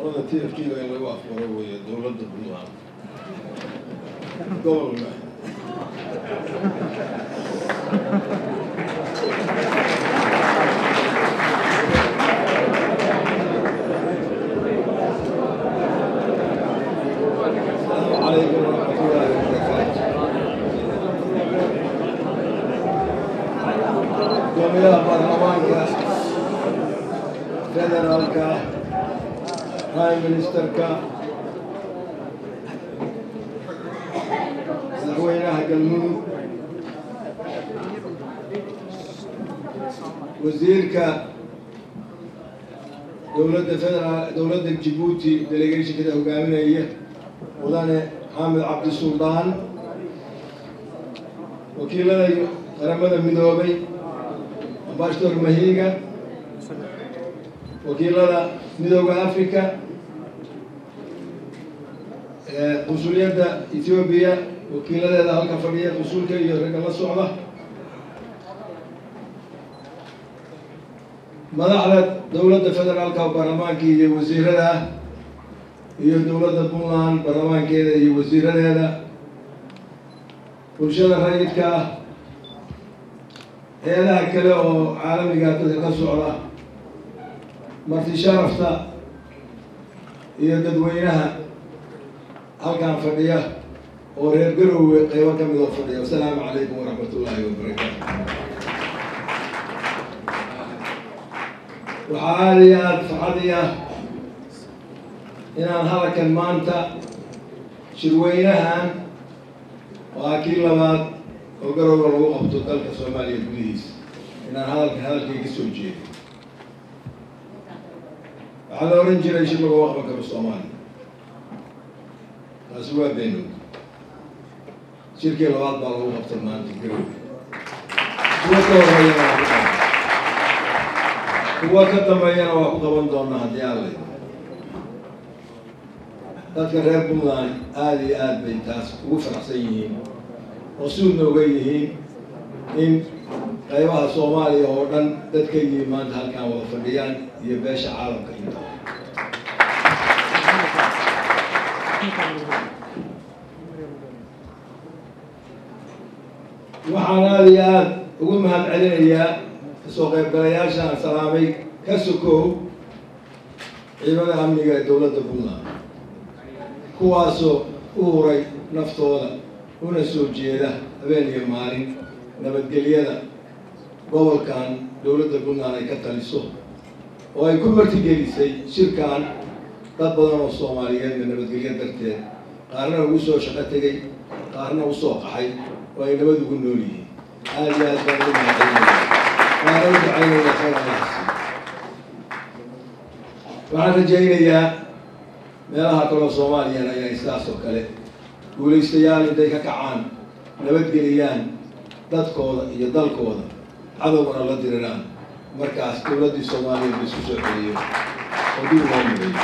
ورد TFG اللي هو أخباره دولة البلوان قول السلام عليكم ورحمة الله وبركاته. جميع برلمانك فدرالك برايم مينسترك مدحوينها galmudug وزيرك دولة جيبوتي ديليجيشن كده هogaaminaya mudane xamed cabdi suldaan wakiilada qaramada midoobay ambassador mahiga wakiilada midowga afrika qunsuliyadda Ethiopia wakiiladeeda halka fadhiya qunsulka iyo ragga la socda madaxda dowladda federaalka baarlamaanka iyo wasiirada iyo dowladda Puntland baarlamaankeeda iyo wasiiradeeda bulshada rayidka hay'adaha kale oo caalamiga dadka ka socda marti sharafta iyo dadweynaha halkan fadhiya oo reer Garowe qaybo ka mid ah fadhiya. Assalaamu calaykum waraxmatullaahi wabarakaatuh. وعاليات فعالية إن هذا كان مانتا شروينها وأكيد لبعض وقرروا الوقت تطلق الصومالية البوليس إن هذا كي يسوي على أورنج ليش ما هو وقفك بالصومالي أسوأ بينه شركة لبعض بالو وقت المانتا هو كتب بيانا وقبل دون هديالي dadka reer Puntland aad bay taas ugu faraxsan yihiin oo suudna uga yihiin in qaybaha Soomaaliya oo dhan dadka yimaada halkan wada fadhiyaan iyo beesha caalamka inta waxaan aad ugu mahadcelinayaa soo qaybgalayaasha salaamay ka sokow ciidamada amniga ee dowladda Puntland kuwaasoo u huray naftooda una soo jeeda habeen iyo maalin nabadgelyada gobolkan dowladda Puntland ay ka taliso oo ay ku martigelisay shirkan dad badan oo Soomaaliyeed nabadgelyo darteed qaarna ugu soo shaqo tagay qaarna u soo qaxay oo ay nabad ugu nool yihiin aad iyo aad baan ugu mahadcelinayaa waxaan rajaynayaa meelaha kaloo Soomaaliyana inay sidaas oo kale guulaystayaal intay ka kacaan nabadgeliyaan dadkooda iyo dalkooda cadowgana la diriraan markaas dowladdii Soomaaliya la isku soo celiyo oo dib loo mideeyo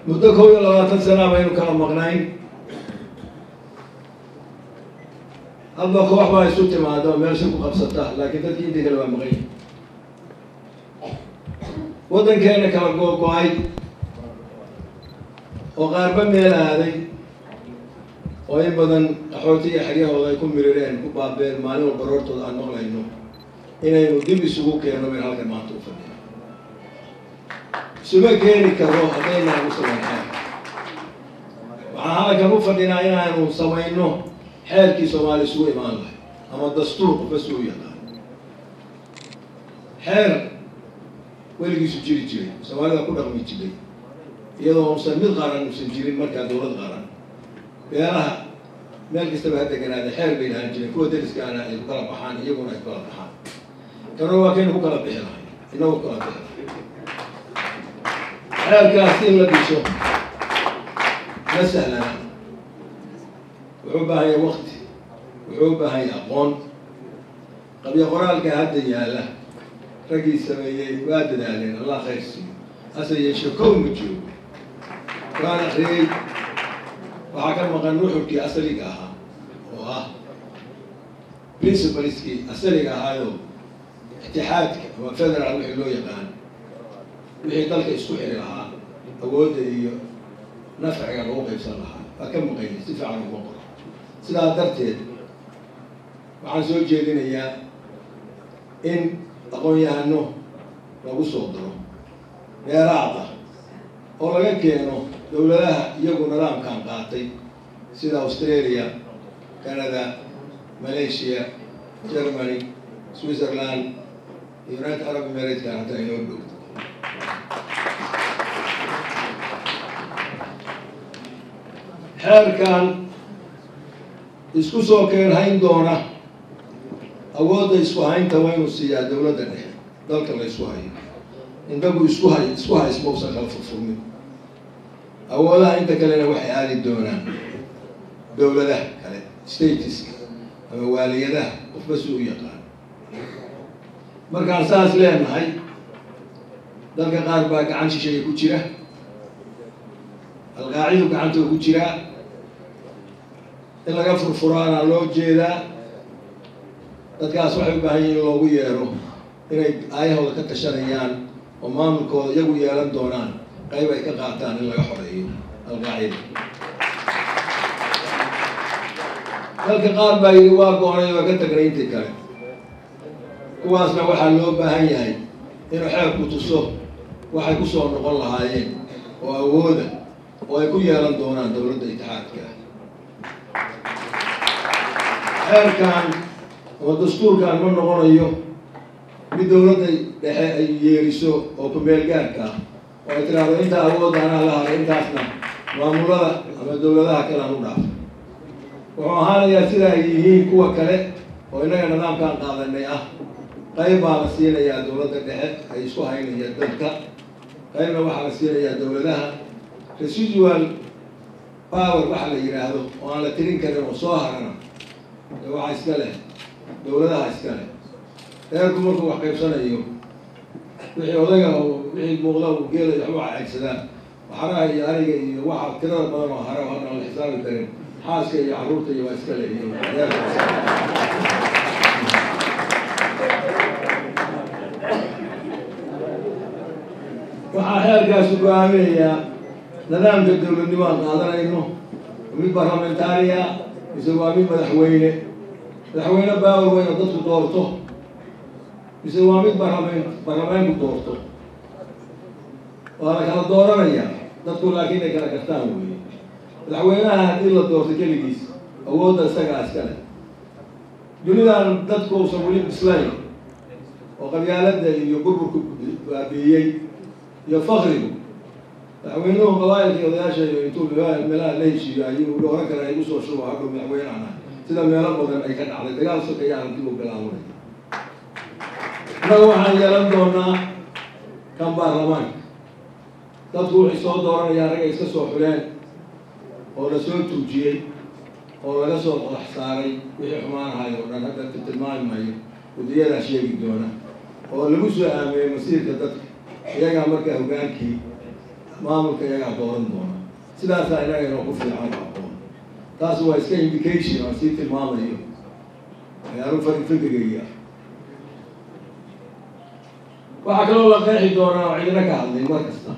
muddo 20 sano baynu kala maqnayn hadda koox baa isu timaado meesha ku qabsata laakiin dadkii inta kale waa maqan waddankeena kala go'ay oo qaarba meel aaday oo in badan qaxootiga xaryahooda ay ku mirireen ku baabeen maalin walba roortooda aan maqlayno inaynu dib isugu keenno meel halkan maanta u fadhiyo isuga keeni karo haddayna ugu samaynaa waxaan halkan u fadhinaa inaanu samayno xeerkii Soomaaliya isugu imaan lahay ama dastuur qofas uu yaqaan xeer weligiisu jiri jiray Soomaalida ku dhaqmi jiray iyadoo uusan mid qaran uusan jirin markaa dowlad qaran beelaha meel kastaba ha deganaada xeer bay lahaan jireen kuwa deriskaana ay ku kala baxaan iyaguna ay kala baxaan kana waa kaynu ku kala bixi lahay inagu kala bixi xeerkaas in la dhiso ma sahlana wuxuu baahan yahay waqti wuxuu baahan yahay aqoon qabyo qoraalka hadda yaala raggii sameeyey waa dadaaleen Allah khayr siiyo hase yeeshee kow ma joogo waan akhriyey waxaa ka maqan nuxurkii asaliga ahaa oo ah principaleskii asaliga ahaayoo اتحادك هو فدرال وحي لو يقان wixii dalka isku xiri lahaa awoodda iyo nafciga lagu qaybsan lahaa waa ka maqaynay si fiican ugu qoro sidaa darteed waxaan soo jeedinayaa in aqoon-yahano lagu soo daro dheeraad ah oo laga keeno dowladaha iyagu nidaamkan qaatay sida Australia, Canada, Malaysia, Germany, Switzerland, United Arab Emirates hataa inoo dhow xeerkan isku soo keenhayn doona awoodda isku haynta waa inuu siiyaa dowladda dhexe dalka la isku hayo intagu isku haysmausan kala furfurmin awoodaha inta kalena waxay aadi doonaan dowladaha kale statiska ama waaliyadaha qofba si u yaqaan markaan saas leenahay dalka qaar baa gacan shisheeye ku jira alqaacidu gacanta ku jiraa in laga furfuraana loo jeedaa dadkaas waxay u baahan yihiin in loogu yeero inay aayahooda ka tashanayaan oo maamulkooda iyagu yeelan doonaan qayb ay ka qaataan in laga xoreeyo alqaacida dalka qaar baa yidhi waa go-onay waa ka tagnay intii kale kuwaasna waxaa loo baahan yahay inuu xeerku tuso waxay ku soo noqon lahaayeen oo awooda oo ay ku yeelan doonaan dowladda itixaadka xeerkan oo dastuurkan ma noqonayo mid dowladda dhexe ay yeeriso oo ku-meel gaarka ah oo ay tiraahdo inta awoodda anaa la haray intaasna maamulada ama dowladaha kale aan u dhaafay wuxuu ahaanayaa sida ay yihiin kuwa kale oo innaga nidaamkaan qaadanay ah qayb baa la siinayaa dowladda dhexe ay isku haynaya dalka qaybna waxaa la siinayaa dowladaha residual power waxa la yidhaahdo oo aan la tirin karin oo soo harana waxaa iska leh dowladaha iska leh reerku markuu wax qaybsanayo wixii odayga wixii muuqda uu geelay waxba caegsadaan waxaraha iyo ariga iyo waxa tirada badan oo hara hadda aan la xisaabi karin xaaska iyo carruurta iyo waa iska leh iyo waxaa xeerkaasi go-aaminayaa nidaamka dowladnimo aan qaadanayno mid barlamentaariya mise waa mid madaxweyne baawar weyn oo dadku doorto mise waa mid barlamaanku doorto waa la kala dooranaya dadku laakiin ay kala kartaan weeye madaxweynaha haddii la doorto keligiis awoodda isagaa iska leh dunidan dadku uusan weli bislayn oo qabyaaladda iyo burburku baabiiyey iyo fakrigu madaxweynuhu qabaayilka iyo odayaasha iyo intuu meelaha la heshiiyo ayuu dhooran kara igu soo shubo hadhow madaxweynehana sida meelo badan ay ka dhacday dagaal sokayaana dib u bilaabay innaga waxaan yeelan doonaa kan baarlamaanka dadku waxay soo dooranayaan ragay iska soo xuleen oo la soo tuujiyey oo laga soo qodax saaray wixii xumaanahay oo dhan hadda tilmaami maayo guddiyadaa sheegi doona oo lagu soo aameeyey masiirka dadka iyagaa markaa hogaankii maamulka iyagaa dooran doona sidaasaa inaga inoo ku fiican aqoon taas waa iska indication aan sii tilmaamayo ayaaru fikriga waxaa kaloo la qeexi doonaa oo cidina ka hadlay mar kasta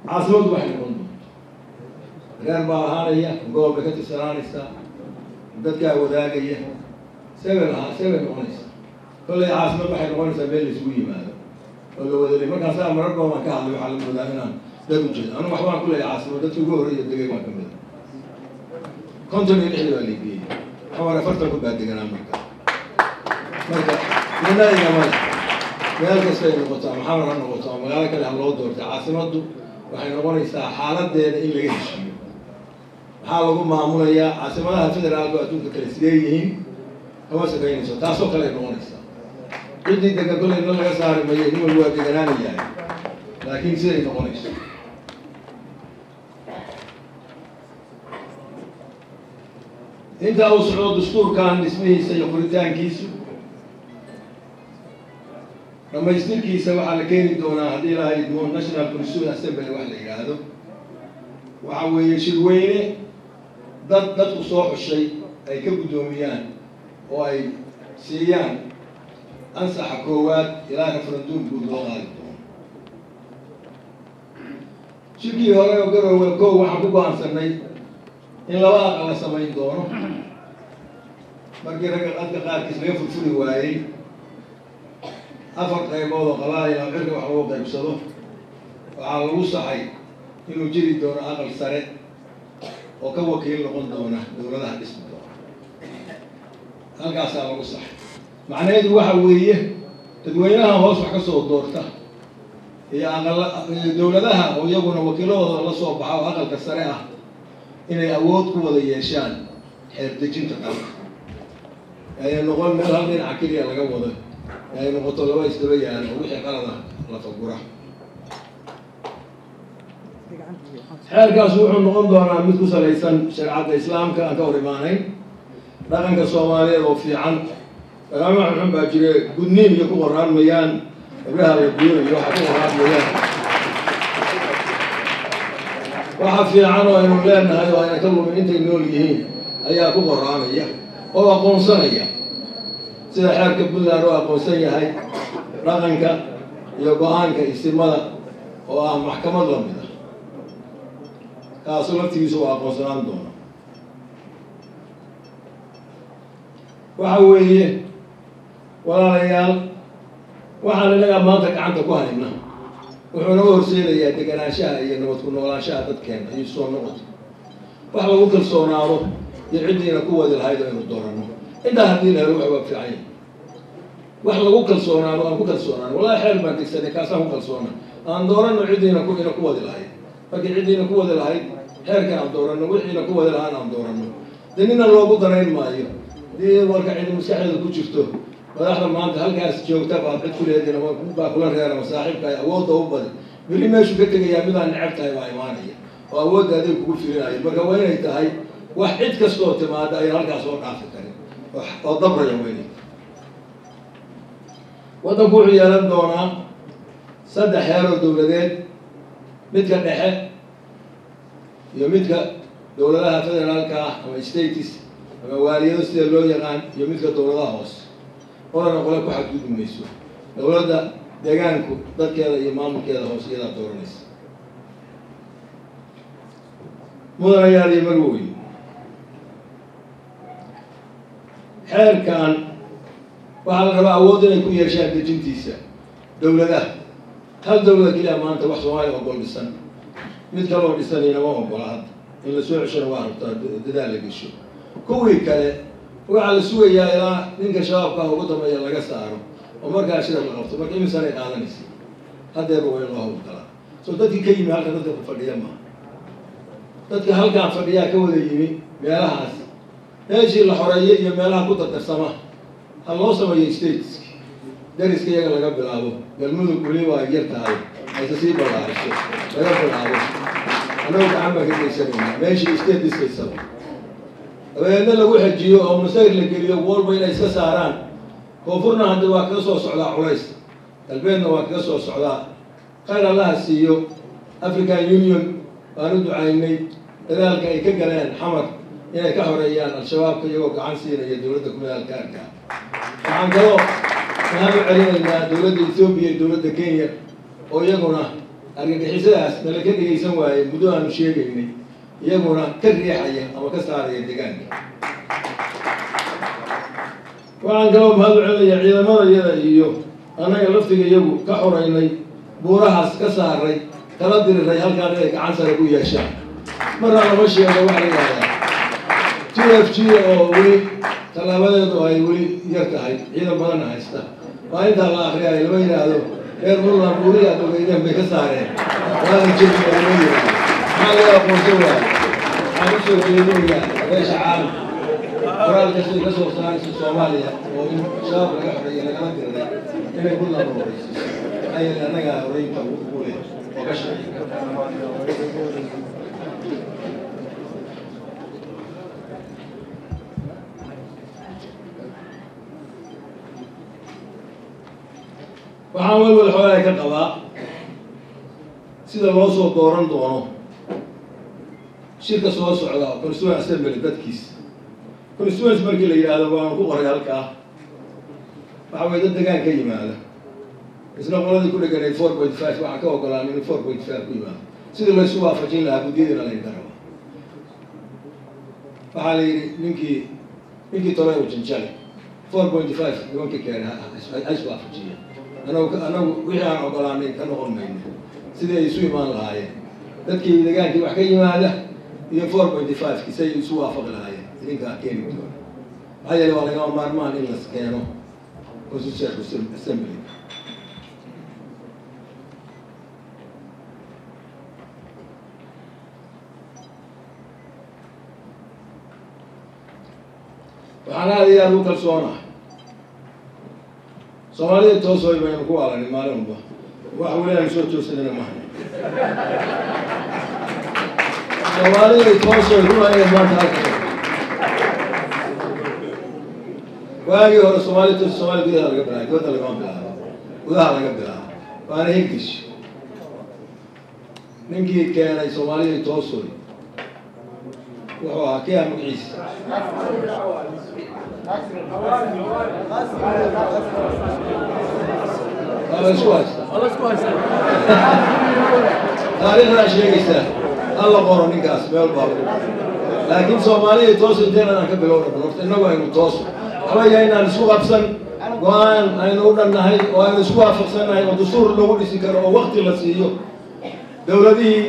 caasimadu waxay noqon doonto reer baa ahaanaya gobol bay ka tirsanaanaysaa dadkaa wadaagaya sebel noqonaysa kollay caasimad waxay noqonaysaa meel la isugu yimaado oo la wadalay markaasaa marar badan baan ka hadlay waxaa la moodaa inaan dad u jeedo anigu waxbaan ku leeyahay caasimad dadka ugu horreeya degay baan ka mida 56 baa liigiyey xawar 40 ku baa deganaa marka ninayga male meel kasta ay noqoto ama xamar ha noqoto ama magaalo kale ha loo doortay caasimaddu waxay noqonaysaa xaaladeeda in laga heshiiyo maxaa lagu maamulayaa caasimadaha federaalku adduunka kale sidee yihiin kama shaqaynayso taasoo kale ay noqonaysaa ciddii degan kollay na laga saari mayo nin walba waa deganaanayahay laakiin siday noqonayso inta uu socdo dastuurkan dhismihiisa iyo qoritaankiisu dhamaystirkiisa waxaa la keeni doonaa haddii la idmo national constituent assembly wax la yidhaahdo waxa weeye shirweyne dadku soo xushay ay ka guddoomiyaan oo ay siiyaan ansaxa koowaad ilaa referendum guud loo qaadi doono shirkii hore oo garoowe kow waxaan ku go'aansanay in laba aqal la samayn doono markii ragga dadka qaarkiis laga furfuri waayey afar qaybood oo qabaa'il oo cirka wax lagu qaybsado waxaa lagu saxay inuu jiri doono aqal sare oo ka wakiil noqon doona dowladaha dhismi doona halkaasaa lagu saxay macnaheedu waxa weeye dadweynaha hoos wax ka soo doorta iyo dowladaha oo iyaguna wakiiladooda la soo baxa oo aqalka sare ah inay awood ku wada yeeshaan xeer dejinta dalka ay noqon meel hal dhinaca keliya laga wado ay noqoto laba isdaba yaalo oo wixii qalada la fagura xeerkaas wuxuu noqon doonaa mid ku salaysan shareecada islaamka aan ka hor imaanayn dhaqanka soomaaliyeed oo fiican dagaama xun baa jire gudniin iyo ku qoraan mayaan gabdhaha la guuro iyo waxa ku qoraan mayaan waxa fiican oo aynu leenahay oo ayna ka lumin intay nool yihiin ayaa ku qoraanaya oo aqoonsanaya sida xeerka puntland oo aqoonsan yahay dhaqanka iyo go-aanka isimada oo ah maxkamad la mid ah kaasu laftigiisu waa aqoonsanaan doona waxa weeye walaalayaal waxaan inaga maanta gacanta ku hayna wuxuu naga horseedayaa deganaanshaha iyo nabad ku noolaanshaha dadkeena iyo soo noqoto wax lagu kalsoonaado iyo ciddiina ku wadi lahayd oo aynu dooranno intaa haddii la helo wax waa fiican wax lagu kalsoonaado aan ku kalsoonaano wallahi xeel baan degsanay kaasaan ku kalsoona aan dooranno ciddiina ku wadi lahayd markii ciddiina ku wadi lahayd xeerkan aan dooranno wixiina ku wadi lahaan aan dooranno dee nina loogu danayn maayo dii marka cidi maskaxeeda ku jirto madaxda maanta halkaas joogta baad cid ku leediin baa kula reera masaaxiibka ay awoodda u badi beri meeshu ka tegayaa midaan necab tahay baa imaanaya oo awoodda adeeg kugu filinayo marka waa inay tahay wax cid kastoo timaada ayaan halkaas oo dhaafi karin oo dabraya weynay waddanku wuxuu yeelan doonaa 3 heer oo dowladeed midka dhexe iyo midka dowladaha federaalka ah ama states ama waaliyado sida loo yaqaan iyo midka dowladaha hoose qolana qole ku xadgudbi mayso dowladda deegaanku dadkeeda iyo maamulkeeda hoose iyadaa dooranaysa mudanayaal iyo marwoy xeerkan waxaa la rabaa awood inay ku yeeshaan dejintiisa dowladaha hal dowlada keliya maanta wax soomaaliya ogol dhisan mid kaloo dhisanayna ma ogola hadda in la soo ceshona waa rabtaa dadaal la gesho kuwii kale waxaa la sugayaa ilaa ninka shabaabka ugu dambeeya laga saaro oo markaa shirab la qabto marka imisanay qaadanaysa haddeeba waa in loo hawlgalaa soo dadkii ka yimi halka dadka ku fadhiya maaha dadka halkaan fadhiyaa ka wada yimi meelahaas meeshii la xoreeyay iyo meelaha ku dardarsama ha loo sameeyo stateski dariska iyaga laga bilaabo galmudug weli waa yar tahay aysa sii ballaariso laga bilaabo annagu gacan baan ka geysanayna meeshii state diskaysaba dabeedna lagu xejiyo oo masayr la geliyo walba inay iska saaraan koonfurna hadda waa kaga soo socdaa culays galbeedna waa kaga soo socdaa khayr allaha siiyo african union baan u ducaynay dadaalka ay ka galeen xamar inay ka xoreeyaan al-shabaabka iyagoo gacan siinaya dowladda kumidaalka arkaa waxaan kaloo mahad u celinaynaa dowladda ethoobiya iyo dowladda kenya oo iyaguna argagixisadaas nala ka dhegaysan waayey muddo aanu sheegaynay iyaguna ka riixaya ama ka saaraya deegaanka waxaan kaloo mahad u celinayaa ciidamada iyada iyo annaga laftiga iyagu ka xoreynay buurahaas ka saaray kala diriray halkaan inay gacan sare ku yeeshaan marna lama sheego waxa la yidhahdaa TFG oo weli tallaabadeedu ay weli yar tahay ciidan badanna haysta waa intaa la akriyayo lama yidhaahdo reer puntland buuriyaa dogeydeen bay ka saareen waana jebiya lama yidhaahdo maxaa laga aqoonsan waayo waxaan usoo jeedinayaa beesha caalamka qoraalkasay ka soo saaraysa soomaaliya oo in shabaab laga xoreeya lagala diriray inay puntland horeysiiso maxaa yeelay annagaa horeynta ugu leh oo ka shaqeeya waxaan walwal xoolaha ka qabaa sida loo soo dooran doono shirka soo socda constituent assembly dadkiisa constituents markii la yidhaahdo waan ku qoray halkaa waxa way dad degaan ka yimaada isla qoladii ku dheganayd 4.5 waxaan ka ogolaan in 4.5 ku yimaado sidii la isu waafajin lahaa guddiyadina layn karo waxaa la yidhi ninkii tolay uu janjale 4.5 nimanka keenay ha isu waafajiya anagu wixii aan ogolaanay ka noqon mayno sidii ay isu imaan lahaayeen dadkii deegaankii wax ka yimaada iyo 4.5 kisay isu waafaqi lahaayeen idinkaa keeni doona maxaa yeele waa lagama maarmaan in las keeno constitutional assembly waxaan aad iyo aad u kalsoonahay soomaalida toosooy baynu ku waalanay maalin walba wax weli aan soo joogsadana maaha soomaalida toosooy runaaya maanta halka waagii hore Soomaaliya toos Soomaaliya gudaha laga bilaabay dibadda lagama bilaabo gudaha laga bilaabo waana English ninkii keenay Soomaalida toosooy wuxuu ahaa kii magaciisa الله كويس تاريخنا شيء الله قرر نكاس بالباب لكن سومالي توصل دينا نكبلون بنورت إنه وين توصل حوالي هنا نسوق أبسن وان هنا نقول نهاي وان نسوق أبسن هاي ودستور اللي هو يسكر أو وقت اللي سيو دولة دي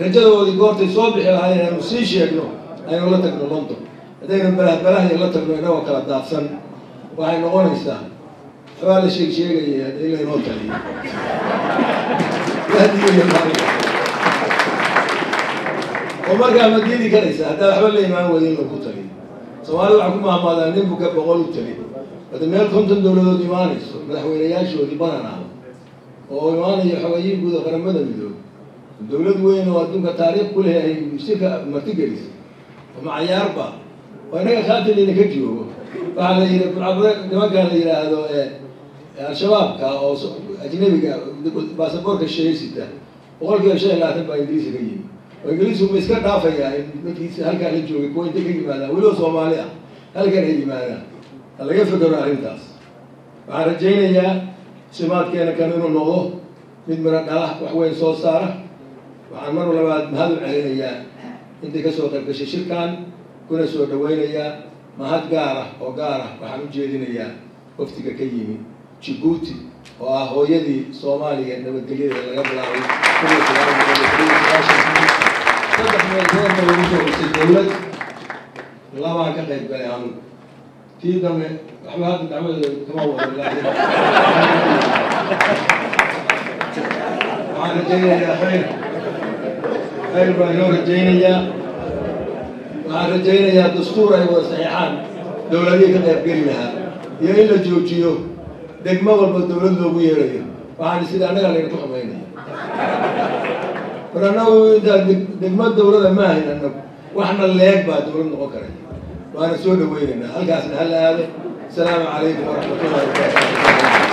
رجلوا دي قرط صبح هاي نسيش يجنو هاي ولا تكنو لندن هذين بلاه يلا تكنو هنا وكلا دافسن وهاي نقول إنسان حوالي شيء إلى نوتة لي هذه هي المعرفة ومرجع مديني كنيسة هذا حوالي ما هو ذي النقطة لي سؤال وعكم مع ماذا نبغى بقول تلي هذا ما يكون تندولو ديوانيس مدحوينياش وديبانا نعم ويواني حوالي يقول قرن مدن بدو الدولة وين ودونك تاريخ كلها هي مسكة مرتجلس ومع ياربا وأنا خاطر اللي نكجيو وعلى لما كان هذا الشباب أو أجنبي باسبور كشيء سته وقال كذا شيء لا تبغى إنجليزي كذي وإنجليزي هم مسكت عافية يعني هل كان يجوا يكون تكذي ماذا ولو سوماليا هل كان يجي ماذا هلا يفكروا على الناس وعرجينا يا سمات كانوا النظو من مرة وحوين صوت صارة وعمروا لبعض هذا علينا يا أنت كسوة الكشيش كان كنا سوى دوينا يا ما هاد قارة أو قارة وحنو جيدين يا وفتك كيمي جيبوتي وهو يدي صومالي إنه الدليل اللي قبل عوي كل سلام صدق من الزمن ما يوجد في الدولة الله ما كان يبقى يعمل في دم أحوال العمل كما هو الله معنا جينا يا خير بنور جينا يا معنا جينا يا دستور أيوة صحيحان دولة دي كده يبقى لها يا إلا جوجيو دقمة والبدولة لو بيريا وعن سيد أنا قال لك حميني فرنا وإذا دقمة الدولة ما هي لأنه وإحنا اللي يكبر دولة نقكرين وأنا سود ويننا هل قاسنا هلا هذا السلام عليكم ورحمة الله وبركاته